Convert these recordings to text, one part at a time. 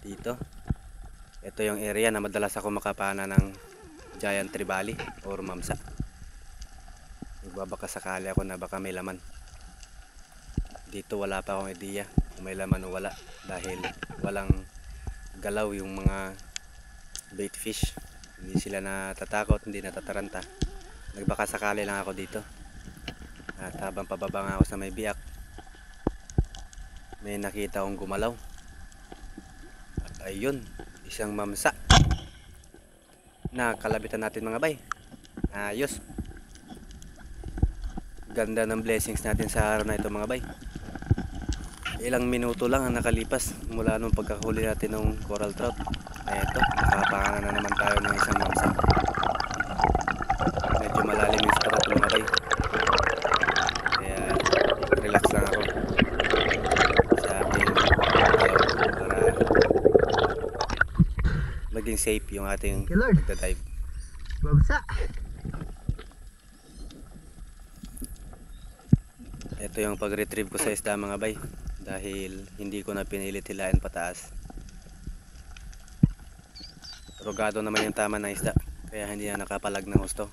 dito. Ito yung area na madalas ako makapana ng giant trevally or mamsa. Nagbabaka sakali ako na baka may laman. Dito wala pa akong ideya kung may laman o wala, dahil walang galaw yung mga bait fish. Hindi sila natatakot, hindi natataranta. Nagbaka sakali lang ako dito. At habang pababa nga ako sa may biyak, may nakita akong gumalaw. At ayun, isang mamsa. Nakalabitan natin mga bay. Ayos. Ganda ng blessings natin sa araw na ito mga bay. Ilang minuto lang ang nakalipas mula nung pagkahuli natin ng coral trout. Ay ito, nakapakanan na naman tayo ng isang mamsa. Medyo malalim yung spot mga bay. Kaya relax lang ako sa ating para maging safe yung ating pagdadive. Mamsa. Ito yung pag-retrieve ko sa isda mga bay, dahil hindi ko na pinilit hilain pataas. Rogado naman yung tama ng isda, kaya hindi na nakapalag ng husto.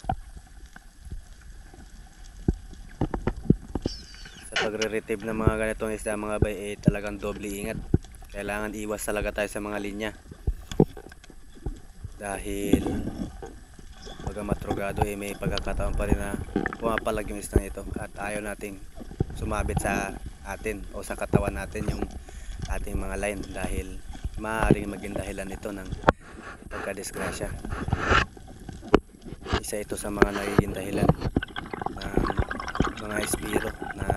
Sa pagre-retrieve ng mga ganitong isda mga bay, talagang doble ingat. Kailangan iwas talaga tayo sa mga linya, dahil bagamat rogado may pagkakataon pa rin na pumapalag yung isdang ito, at ayaw nating sumabit sa atin o sa katawan natin yung ating mga line, dahil maaaring maging dahilan ito ng pagkadisgrasya. Isa ito sa mga nagiging dahilan ng mga espiro na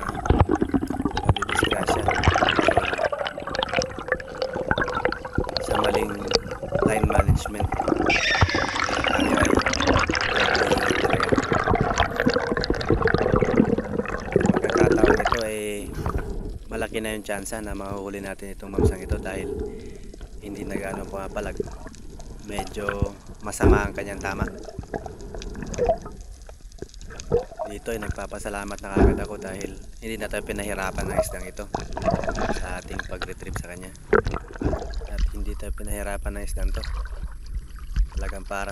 nadidisgrasya sa maling line management. Malaki na yung tsansa na mahuhuli natin itong mamsang ito, dahil hindi na gaano pumapalag. Medyo masama ang kanyang tama. Dito ay nagpapasalamat na kagad ako dahil hindi na tayo pinahirapan ng isdang ito sa ating pag-retrieve sa kanya. At hindi tayo pinahirapan ng isdang to. Talagang para